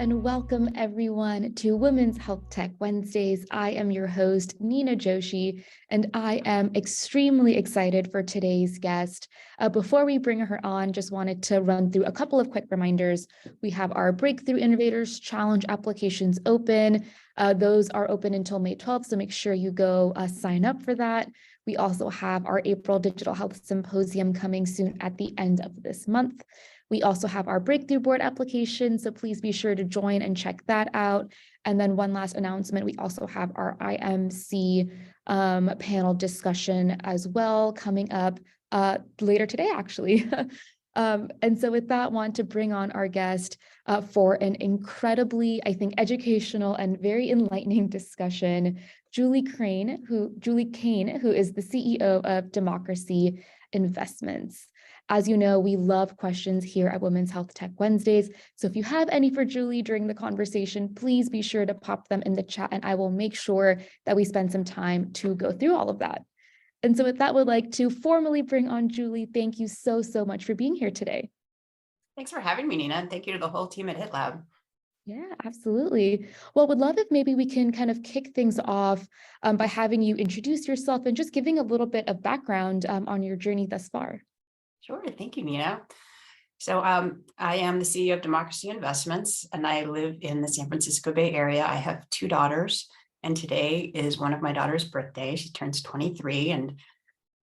and welcome everyone to Women's Health Tech Wednesdays. I am your host, Nina Joshi, and I am extremely excited for today's guest. Before we bring her on, just wanted to run through a couple of quick reminders. We have our Breakthrough Innovators Challenge applications open. Those are open until May 12th, so make sure you go sign up for that. We also have our April Digital Health Symposium coming soon at the end of this month. We also have our Breakthrough Board application, so please be sure to join and check that out. And then one last announcement, we also have our IMC panel discussion as well coming up later today, actually. And so with that, want to bring on our guest for an incredibly, I think, educational and very enlightening discussion, Julie Kane, who is the CEO of Democracy Investments. As you know, we love questions here at Women's Health Tech Wednesdays. So if you have any for Julie during the conversation, please be sure to pop them in the chat and I will make sure that we spend some time to go through all of that. And so with that, would like to formally bring on Julie. Thank you so much for being here today. Thanks for having me, Nina, and thank you to the whole team at HITLAB. Yeah, absolutely. Well, would love if maybe we can kind of kick things off by having you introduce yourself and just giving a little bit of background on your journey thus far. Sure. Thank you, Nina. So I am the CEO of Democracy Investments, and I live in the San Francisco Bay Area. I have two daughters, and today is one of my daughter's birthday. She turns 23, and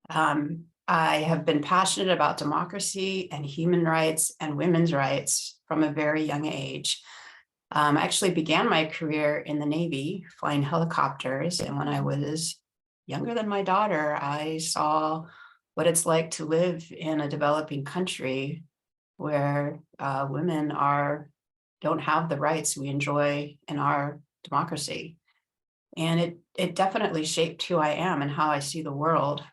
I have been passionate about democracy and human rights and women's rights from a very young age. I actually began my career in the Navy, flying helicopters, and when I was younger than my daughter, I saw what it's like to live in a developing country where women don't have the rights we enjoy in our democracy. And it definitely shaped who I am and how I see the world.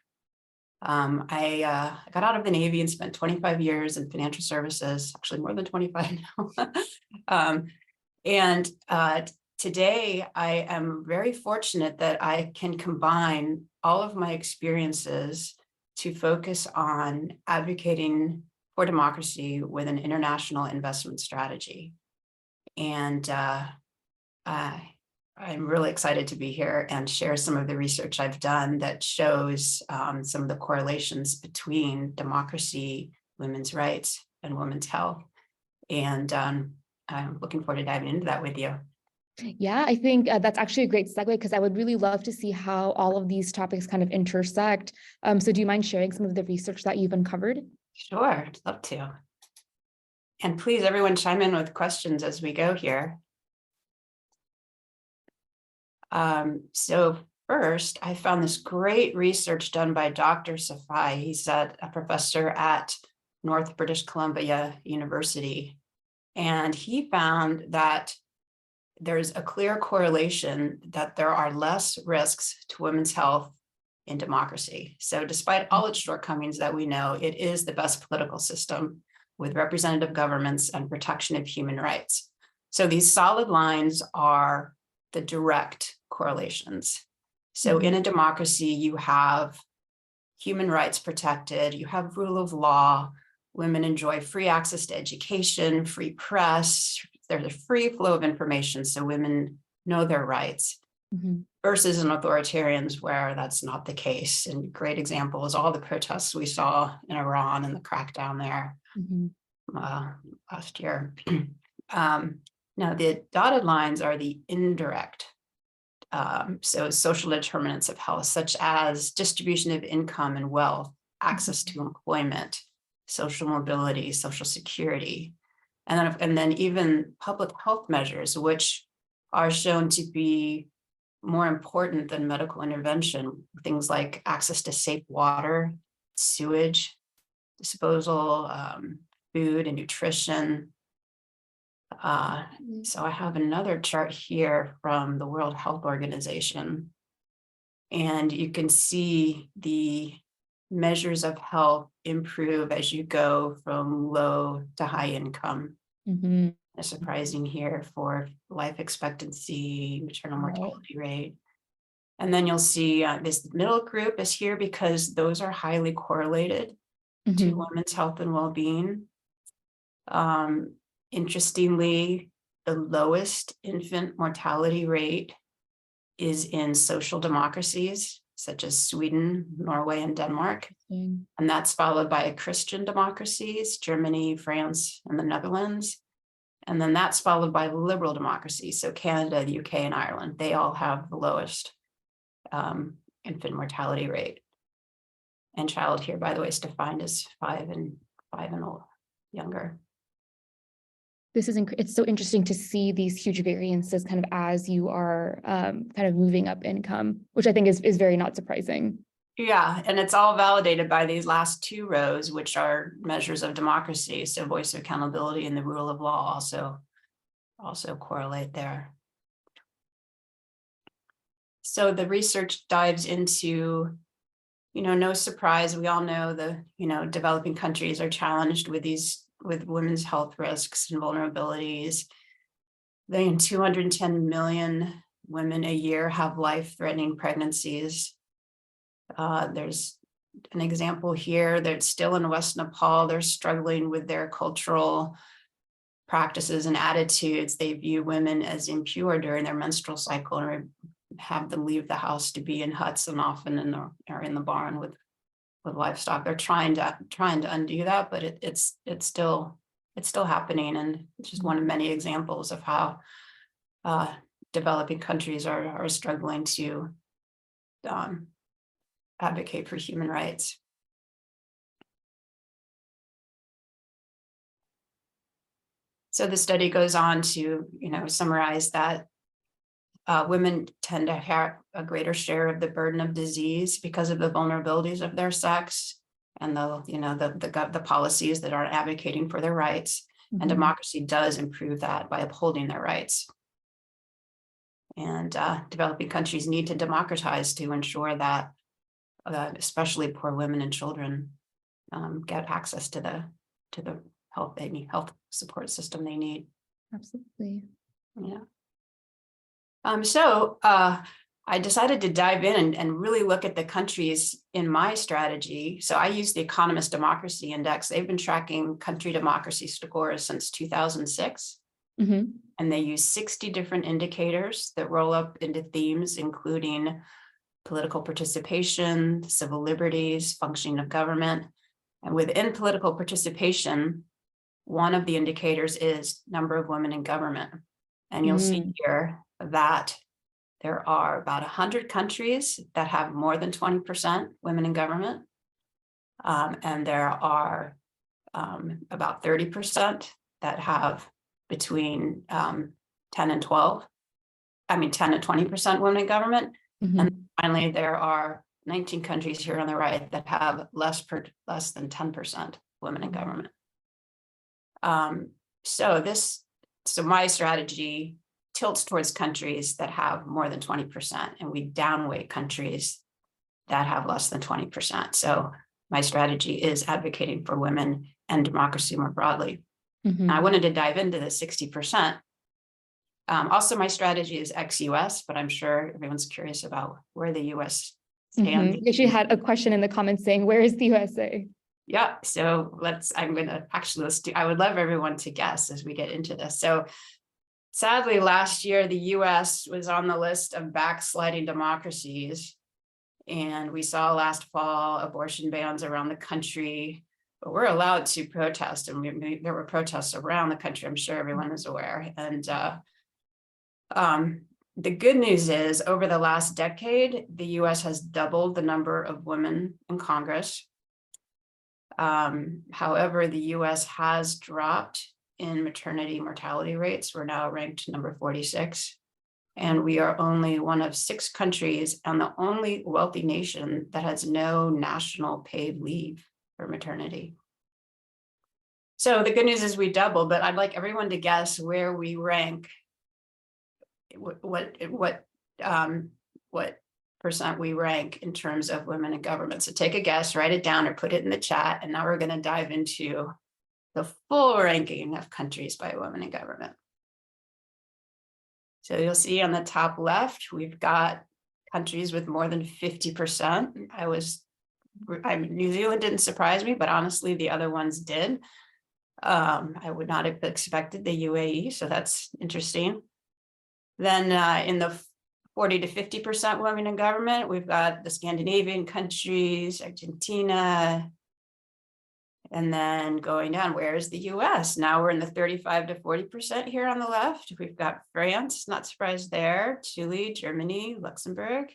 I got out of the Navy and spent 25 years in financial services, actually more than 25 now. Today I am very fortunate that I can combine all of my experiences to focus on advocating for democracy with an international investment strategy. And I'm really excited to be here and share some of the research I've done that shows some of the correlations between democracy, women's rights, and women's health. And I'm looking forward to diving into that with you. Yeah, I think that's actually a great segue because I would really love to see how all of these topics kind of intersect. So do you mind sharing some of the research that you've uncovered? Sure, I'd love to. And please, everyone chime in with questions as we go here. So first, I found this great research done by Dr. Safai. He's a professor at North British Columbia University. And he found that there's a clear correlation that there are less risks to women's health in democracy. So despite all its shortcomings that we know, it is the best political system with representative governments and protection of human rights. So these solid lines are the direct correlations. So in a democracy, you have human rights protected, you have rule of law, women enjoy free access to education, free press, there's a free flow of information, so women know their rights, versus in authoritarians where that's not the case. And a great example is all the protests we saw in Iran and the crackdown there last year. Now, the dotted lines are the indirect, so social determinants of health, such as distribution of income and wealth, access to employment, social mobility, social security, and then even public health measures, which are shown to be more important than medical intervention. Things like access to safe water, sewage disposal, food and nutrition. So I have another chart here from the World Health Organization, and you can see the measures of health improve as you go from low to high income. It's surprising here for life expectancy, maternal mortality rate. And then you'll see this middle group is here because those are highly correlated to women's health and well-being. Interestingly, the lowest infant mortality rate is in social democracies, such as Sweden, Norway, and Denmark. And that's followed by Christian democracies, Germany, France, and the Netherlands. And then that's followed by liberal democracies. So Canada, the UK, and Ireland, they all have the lowest infant mortality rate. And child here, by the way, is defined as 5 and younger. It's so interesting to see these huge variances kind of as you are kind of moving up income, which I think is very not surprising. Yeah, and it's all validated by these last 2 rows, which are measures of democracy. So voice of accountability and the rule of law also correlate there. So the research dives into, no surprise, we all know the, developing countries are challenged with women's health risks and vulnerabilities. 210 million women a year have life-threatening pregnancies. There's an example here that's still in West Nepal. They're struggling with their cultural practices and attitudes. They view women as impure during their menstrual cycle and have them leave the house to be in huts and often in the barn with livestock. They're trying to undo that, but it's still happening, and it's just one of many examples of how developing countries are struggling to advocate for human rights. So the study goes on to, summarize that women tend to have a greater share of the burden of disease because of the vulnerabilities of their sex and the policies that aren't advocating for their rights. Mm-hmm. And democracy does improve that by upholding their rights. And developing countries need to democratize to ensure that especially poor women and children get access to the health support system they need. Absolutely. Yeah. So I decided to dive in and really look at the countries in my strategy. So I use the Economist Democracy Index. They've been tracking country democracy scores since 2006. Mm-hmm. And they use 60 different indicators that roll up into themes, including political participation, civil liberties, functioning of government. And within political participation, one of the indicators is number of women in government. And you'll see here that there are about 100 countries that have more than 20% women in government. And there are about 30% that have between 10 and 20% women in government. Mm-hmm. And finally, there are 19 countries here on the right that have less than 10% women in government. So my strategy tilts towards countries that have more than 20%, and we downweight countries that have less than 20%. So my strategy is advocating for women and democracy more broadly. Mm-hmm. I wanted to dive into the 60%. Also, my strategy is ex-US, but I'm sure everyone's curious about where the US stands. Mm-hmm. She had a question in the comments saying, where is the USA? Yeah, so I would love everyone to guess as we get into this. So sadly, last year, the US was on the list of backsliding democracies. And we saw last fall abortion bans around the country, but we're allowed to protest. And there were protests around the country, I'm sure everyone is aware. And the good news is over the last decade, the US has doubled the number of women in Congress. However, the US has dropped in maternity mortality rates. We're now ranked number 46. And we are only one of 6 countries and the only wealthy nation that has no national paid leave for maternity. So the good news is we doubled, but I'd like everyone to guess where we rank, what percent we rank in terms of women in government. So take a guess, write it down or put it in the chat. And now we're going to dive into the full ranking of countries by women in government. So you'll see on the top left, we've got countries with more than 50%. New Zealand didn't surprise me, but honestly, the other ones did. I would not have expected the UAE, so that's interesting. Then in the 40 to 50% women in government, we've got the Scandinavian countries, Argentina, and then going down, where's the US? Now we're in the 35 to 40% here on the left. We've got France, not surprised there, Chile, Germany, Luxembourg.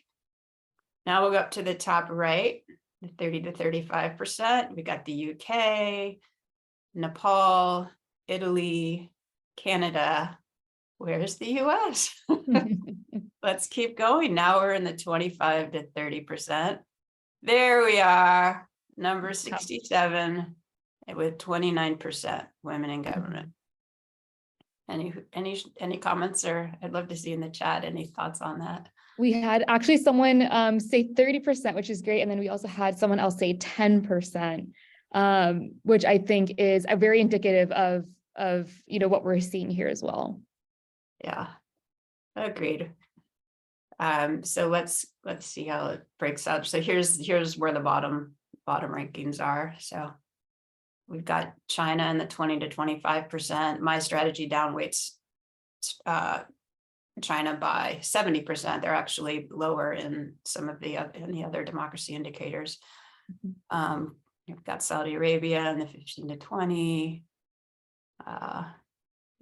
Now we'll go up to the top right, the 30 to 35%. We got the UK, Nepal, Italy, Canada. Where's the US? Let's keep going. Now we're in the 25 to 30%. There we are, number 67, with 29% women in government. Any comments, or I'd love to see in the chat any thoughts on that? We had actually someone say 30%, which is great. And then we also had someone else say 10%, which I think is a very indicative of what we're seeing here as well. Yeah, agreed. So let's see how it breaks out. So here's where the bottom rankings are. So we've got China in the 20 to 25%. My strategy downweights China by 70%. They're actually lower in some of the other democracy indicators. We've got Saudi Arabia in the 15 to 20.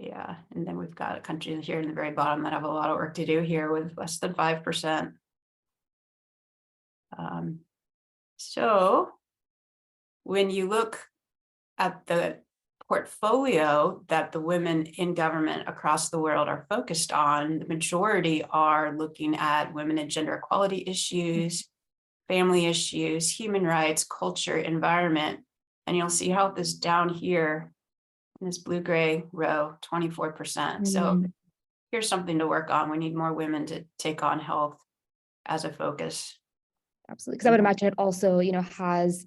Yeah, and then we've got a country here in the very bottom that have a lot of work to do here with less than 5%. So when you look at the portfolio that the women in government across the world are focused on, the majority are looking at women and gender equality issues, family issues, human rights, culture, environment. And you'll see health is down here in this blue-gray row, 24%. So here's something to work on. We need more women to take on health as a focus. Absolutely, because I would imagine it also, has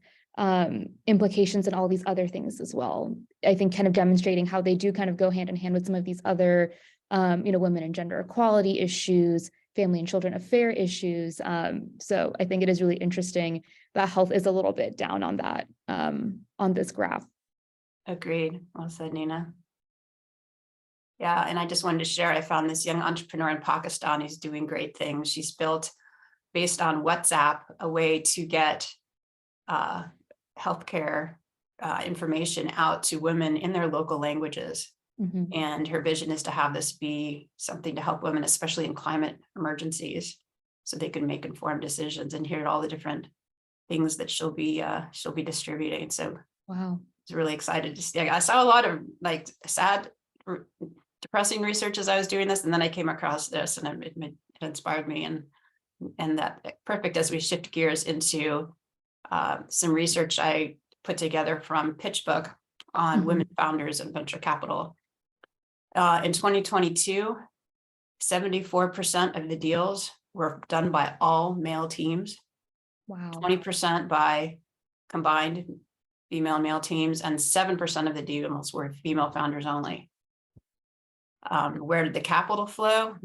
implications in all these other things as well. I think kind of demonstrating how they do kind of go hand in hand with some of these other, women and gender equality issues, family and children affair issues. So I think it is really interesting that health is a little bit down on that, on this graph. Agreed. Well said, Nina. Yeah, and I just wanted to share, I found this young entrepreneur in Pakistan who's doing great things. She's built, based on WhatsApp, a way to get healthcare information out to women in their local languages. And her vision is to have this be something to help women, especially in climate emergencies, so they can make informed decisions, and hear all the different things that she'll be distributing. So wow, I was really excited to see. I saw a lot of like sad, depressing research as I was doing this, and then I came across this, and it inspired me, and that perfect as we shift gears into some research I put together from PitchBook on women founders and venture capital. In 2022, 74% of the deals were done by all male teams. Wow. 20% by combined female and male teams, and 7% of the deals were female founders only. Where did the capital flow?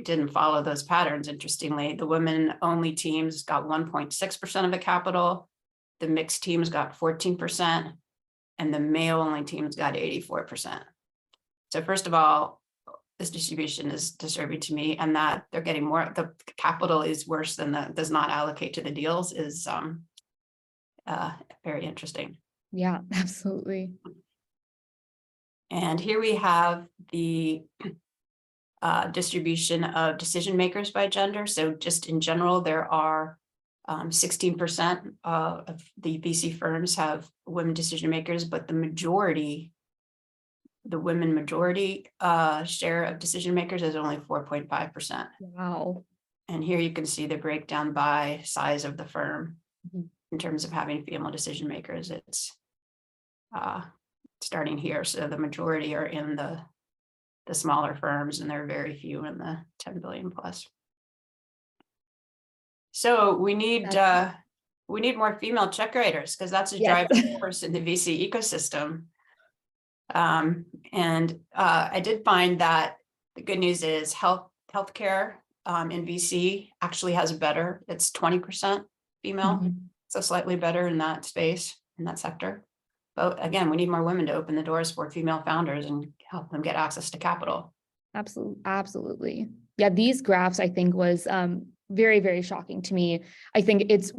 Didn't follow those patterns. Interestingly, the women only teams got 1.6% of the capital. The mixed teams got 14%, and the male only teams got 84%. So first of all, this distribution is disturbing to me, and that they're getting more, the capital is worse than does not allocate to the deals is very interesting. Yeah, absolutely. And here we have the distribution of decision makers by gender. So just in general, there are 16% of the VC firms have women decision makers, but the women majority share of decision makers is only 4.5%. Wow. And here you can see the breakdown by size of the firm in terms of having female decision makers. It's starting here. So the majority are in the smaller firms, and there are very few in the 10 billion plus. So we need more female check writers, because that's a driving force in the VC ecosystem. And I did find that the good news is healthcare in VC actually has it's 20% female, so slightly better in that space, in that sector. But again, we need more women to open the doors for female founders and help them get access to capital. Absolutely. Yeah, these graphs I think was very, very shocking to me. I think I've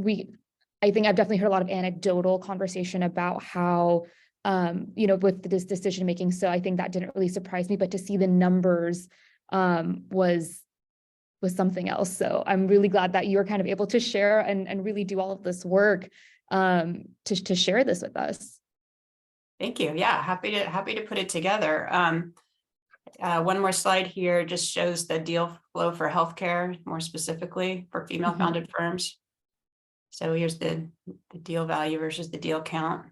definitely heard a lot of anecdotal conversation about how with this decision making. So I think that didn't really surprise me, but to see the numbers was something else. So I'm really glad that you were kind of able to share and really do all of this work to share this with us. Thank you. Yeah, happy to put it together. One more slide here just shows the deal flow for healthcare, more specifically for female-founded firms. So here's the deal value versus the deal count.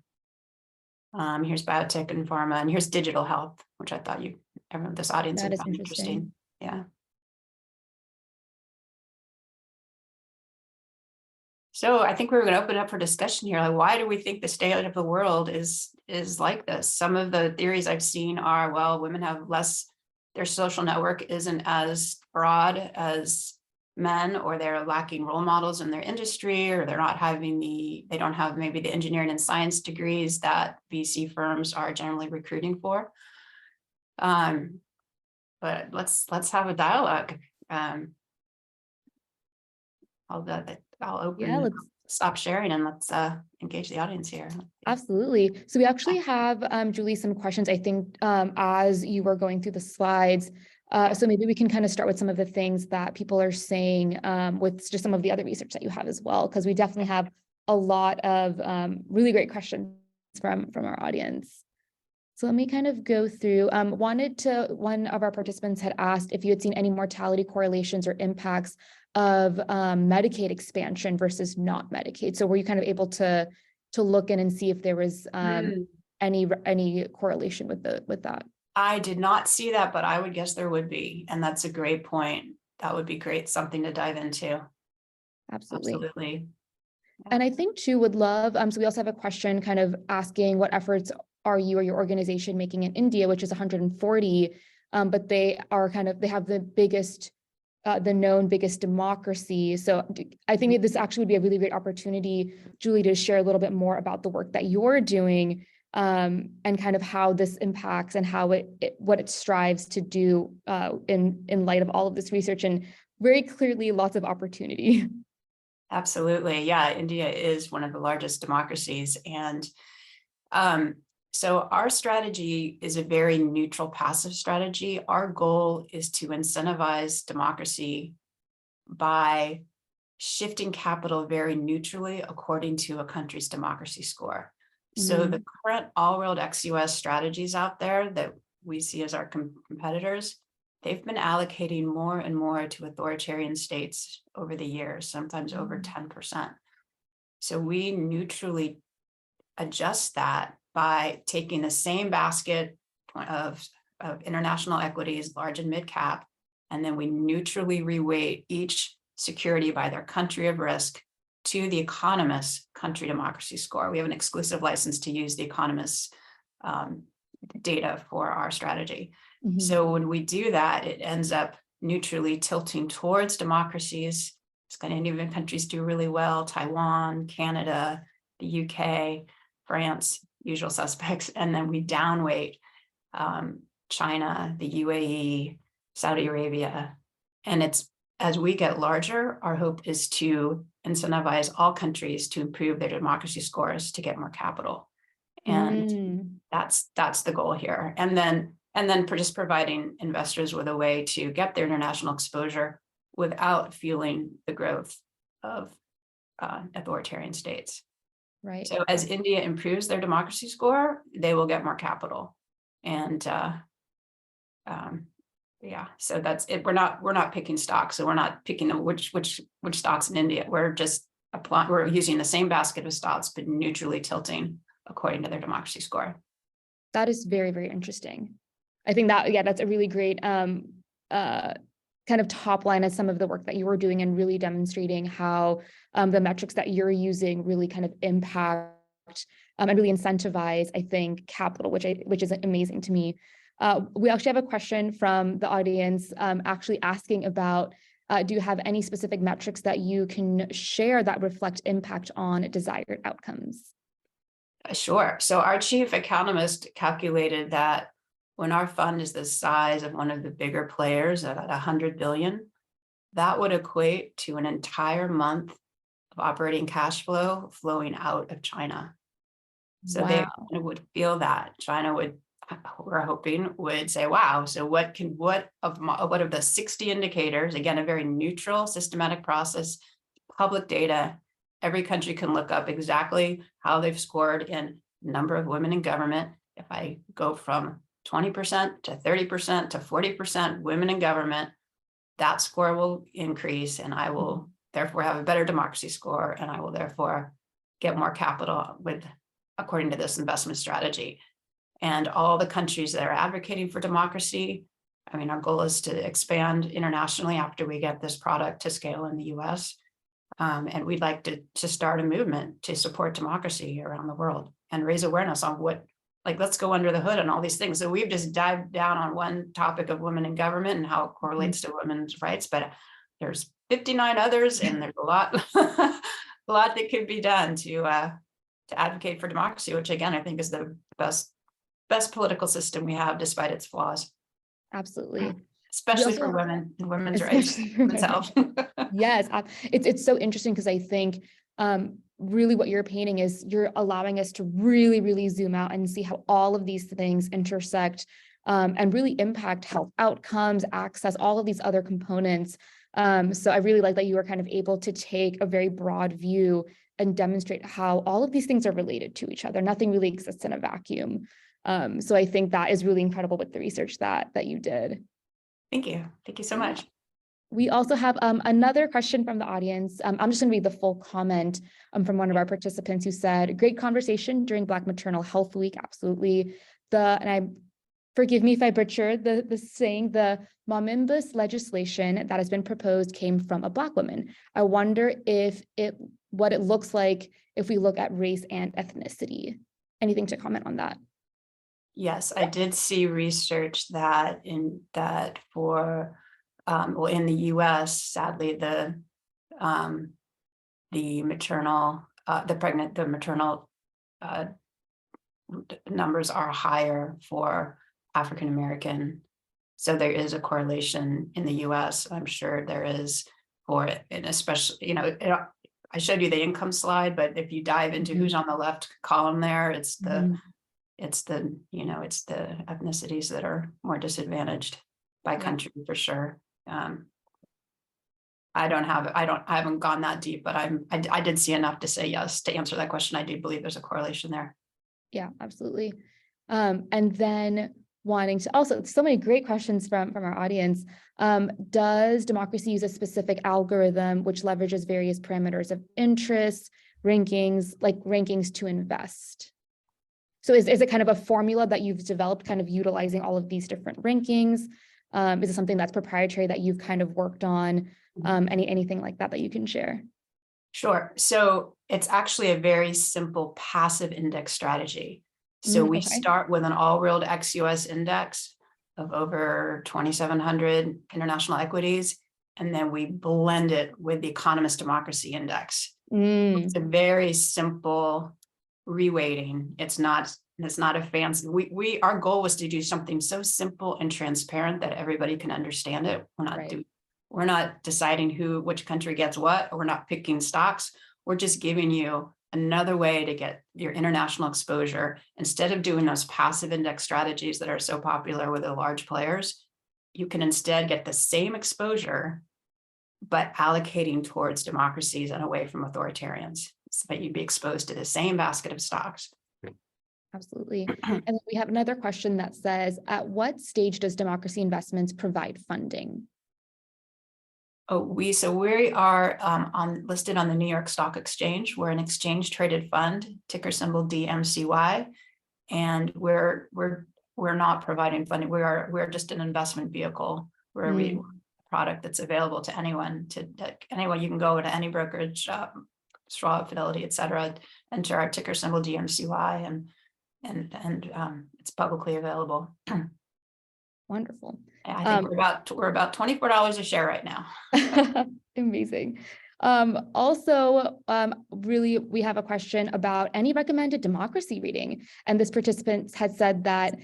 Here's biotech and pharma, and here's digital health, which I thought everyone, this audience That would is find interesting. Yeah. So I think we're going to open up for discussion here. Like, why do we think the state of the world is like this? Some of the theories I've seen are, well, women have less, their social network isn't as broad as men, or they're lacking role models in their industry, or they're not having they don't have maybe the engineering and science degrees that VC firms are generally recruiting for. But let's have a dialogue. I'll open, stop sharing, and let's engage the audience here. Absolutely. So we actually have, Julie, some questions, I think, as you were going through the slides. So maybe we can kind of start with some of the things that people are saying with just some of the other research that you have as well, because we definitely have a lot of really great questions from our audience. So let me kind of go through. One of our participants had asked if you had seen any mortality correlations or impacts of Medicaid expansion versus not Medicaid. So were you kind of able to look in and see if there was any correlation with that? I did not see that, but I would guess there would be, and that's a great point. That would be great, something to dive into. Absolutely. And I think too would love, so we also have a question kind of asking what efforts are you or your organization making in India, which is 140, but they have the known biggest democracy. So I think this actually would be a really great opportunity, Julie, to share a little bit more about the work that you're doing and kind of how this impacts and how what it strives to do in light of all of this research, and very clearly lots of opportunity. Absolutely. Yeah, India is one of the largest democracies. And so our strategy is a very neutral, passive strategy. Our goal is to incentivize democracy by shifting capital very neutrally according to a country's democracy score. So the current all-world ex-US strategies out there that we see as our competitors, they've been allocating more and more to authoritarian states over the years, sometimes over 10%. So we neutrally adjust that by taking the same basket of international equities, large and mid cap, and then we neutrally reweight each security by their country of risk to the Economist's country democracy score. We have an exclusive license to use the Economist's data for our strategy. So when we do that, it ends up neutrally tilting towards democracies. Scandinavian countries do really well, Taiwan, Canada, the UK, France, usual suspects, and then we downweight China, the UAE, Saudi Arabia. And it's, as we get larger, our hope is to incentivize all countries to improve their democracy scores to get more capital. And that's the goal here. And then just providing investors with a way to get their international exposure without fueling the growth of authoritarian states. Right. So as India improves their democracy score, they will get more capital. And yeah, so that's it. We're not picking stocks. So we're not picking which stocks in India. We're just we're using the same basket of stocks, but neutrally tilting according to their democracy score. That is very, very interesting. I think that, that's a really great kind of top line of some of the work that you were doing, and really demonstrating how the metrics that you're using really kind of impact and really incentivize, I think, capital, which is amazing to me. We actually have a question from the audience actually asking about, do you have any specific metrics that you can share that reflect impact on desired outcomes? Sure. So our chief economist calculated that when our fund is the size of one of the bigger players at 100 billion, that would equate to an entire month of operating cash flow flowing out of China. So they Wow. would feel that China would, we're hoping, would say, wow, so what of the 60 indicators, again, a very neutral systematic process, public data, every country can look up exactly how they've scored in number of women in government. If I go from 20% to 30% to 40% women in government, that score will increase, and I will therefore have a better democracy score, and I will therefore get more capital according to this investment strategy. And all the countries that are advocating for democracy, I mean, our goal is to expand internationally after we get this product to scale in the US. And we'd like to start a movement to support democracy around the world and raise awareness on let's go under the hood on all these things. So we've just dived down on one topic of women in government and how it correlates to women's rights, but there's 59 others, and there's a lot, a lot that could be done to advocate for democracy, which again, I think is the best political system we have, despite its flaws. Absolutely. Especially for women and women's rights, Especially for women's women. health. Yes, it's so interesting because I think really what you're painting is you're allowing us to really zoom out and see how all of these things intersect and really impact health outcomes, access, all of these other components. So I really like that you were kind of able to take a very broad view and demonstrate how all of these things are related to each other. Nothing really exists in a vacuum. So I think that is really incredible with the research that you did. Thank you. Thank you so much. We also have another question from the audience. I'm just going to read the full comment from one of our participants who said, great conversation during Black Maternal Health Week. Absolutely. Forgive me if I butcher the saying, the Momimbus legislation that has been proposed came from a Black woman. I wonder what it looks like if we look at race and ethnicity. Anything to comment on that? Yes, I did see research that for in the US, sadly, the maternal numbers are higher for African American. So there is a correlation in the US. I'm sure there is for it, and especially, I showed you the income slide, but if you dive into who's on the left column there, it's the ethnicities that are more disadvantaged by country for sure. I haven't gone that deep, but I did see enough to say yes to answer that question. I do believe there's a correlation there. Yeah, absolutely. And then wanting to also, so many great questions from our audience. Does democracy use a specific algorithm which leverages various parameters of interest, rankings to invest? So is it kind of a formula that you've developed kind of utilizing all of these different rankings? Is it something that's proprietary that you've kind of worked on? Anything like that you can share? Sure. So it's actually a very simple passive index strategy. So we start with an all-world ex-US index of over 2,700 international equities, and then we blend it with the Economist Democracy Index. It's a very simple reweighting. It's not a fancy. Our goal was to do something so simple and transparent that everybody can understand it. We're not deciding which country gets what, or we're not picking stocks. We're just giving you another way to get your international exposure. Instead of doing those passive index strategies that are so popular with the large players, you can instead get the same exposure, but allocating towards democracies and away from authoritarians, so that you'd be exposed to the same basket of stocks. Absolutely. And then we have another question that says, at what stage does democracy investments provide funding? We are listed on the New York Stock Exchange. We're an exchange traded fund, ticker symbol DMCY, and we're not providing funding. We're just an investment vehicle. We're a product that's available to anyone. You can go to any brokerage, Schwab, Fidelity, etc. Enter our ticker symbol DMCY, and it's publicly available. Wonderful. I think we're about $24 a share right now. Amazing. Really, we have a question about any recommended democracy reading. And this participant had said that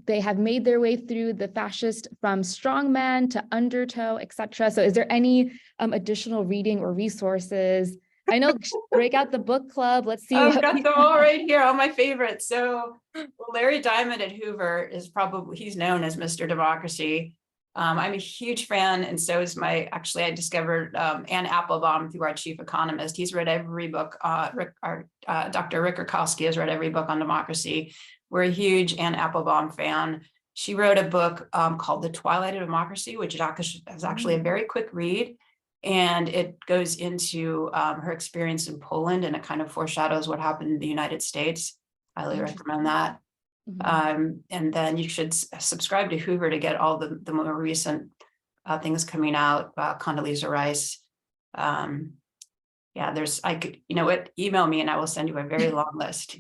they have made their way through the fascist from strongman to undertow, etc. So is there any additional reading or resources? I know, break out the book club. Let's see I've what got we them all right here, all my favorites. So Larry Diamond at Hoover is probably, he's known as Mr. Democracy. I'm a huge fan, and so is I discovered Ann Applebaum through our chief economist. He's read every book, Dr. Rick Rukowski has read every book on democracy. We're a huge Ann Applebaum fan. She wrote a book called The Twilight of Democracy, which is actually a very quick read. And it goes into her experience in Poland, and it kind of foreshadows what happened in the United States. Highly recommend that. And then you should subscribe to Hoover to get all the more recent things coming out about Condoleezza Rice. Yeah, email me and I will send you a very long list.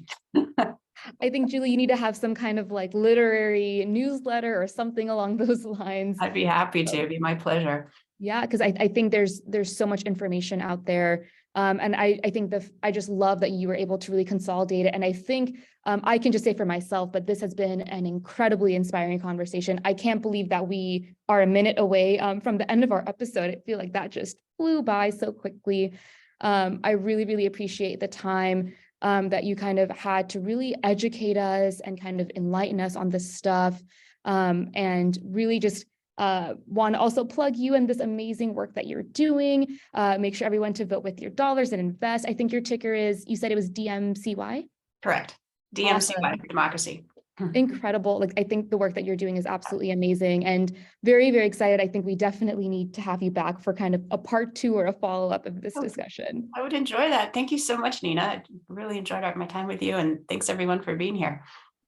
I think, Julie, you need to have some kind of like literary newsletter or something along those lines. I'd be happy to. It'd be my pleasure. Yeah, because I think there's so much information out there. And I think I just love that you were able to really consolidate it. And I think I can just say for myself, but this has been an incredibly inspiring conversation. I can't believe that we are a minute away from the end of our episode. I feel like that just flew by so quickly. I really, really appreciate the time that you kind of had to really educate us and kind of enlighten us on this stuff, and really just want to also plug you in this amazing work that you're doing. Make sure everyone to vote with your dollars and invest. I think your ticker is, you said it was DMCY? Correct. DMCY Awesome. for democracy. Incredible. Like, I think the work that you're doing is absolutely amazing and very, very excited. I think we definitely need to have you back for kind of a part 2 or a follow-up of this discussion. I would enjoy that. Thank you so much, Nina. I really enjoyed my time with you, and thanks everyone for being here.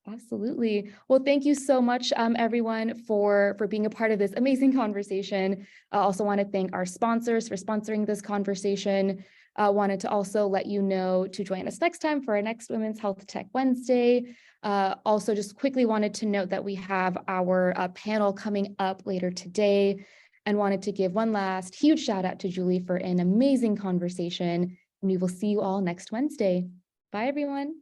Absolutely. Well, thank you so much, everyone, for being a part of this amazing conversation. I also want to thank our sponsors for sponsoring this conversation. Wanted to also let you know to join us next time for our next Women's Health Tech Wednesday. Also, just quickly wanted to note that we have our panel coming up later today, and wanted to give one last huge shout out to Julie for an amazing conversation. And we will see you all next Wednesday. Bye, everyone.